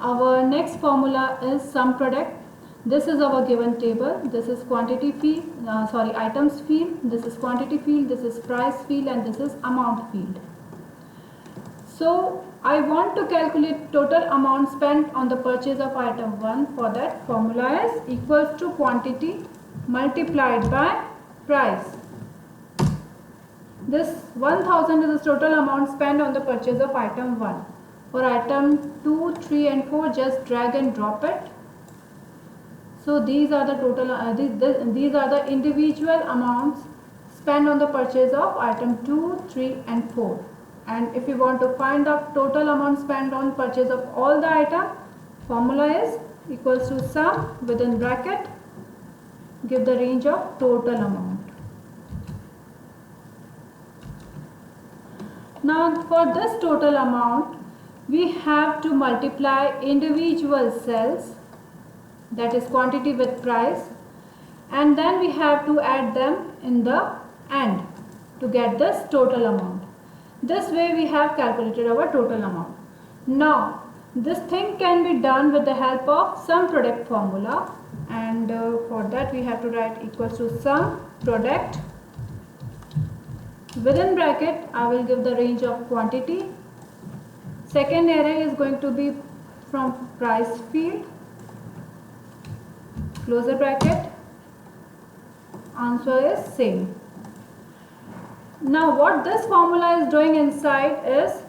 Our next formula is sum product. This is our given table. This is quantity field, items field. This is quantity field. This is price field, and this is amount field. So I want to calculate total amount spent on the purchase of item 1. For that, formula is equals to quantity multiplied by price. This 1000 is the total amount spent on the purchase of item 1. For item 2, 3 and 4, just drag and drop it. So these are the total, these are the individual amounts spent on the purchase of item 2, 3 and 4. And if you want to find the total amount spent on purchase of all the item, formula is equals to sum within bracket, give the range of total amount. Now for this total amount, we have to multiply individual cells, that is quantity with price, and then we have to add them in the end to get this total amount. This way we have calculated our total amount. Now this thing can be done with the help of sum product formula, and for that we have to write equals to sum product. Within bracket I will give the range of quantity. Second array is going to be from price field. Close the bracket. Answer is same. Now what this formula is doing inside is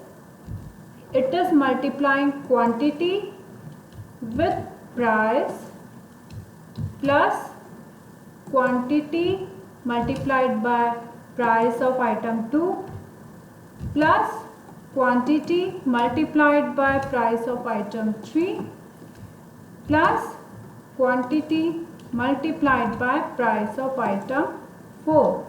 it is multiplying quantity with price plus quantity multiplied by price of item 2 plus quantity multiplied by price of item 3 plus quantity multiplied by price of item 4.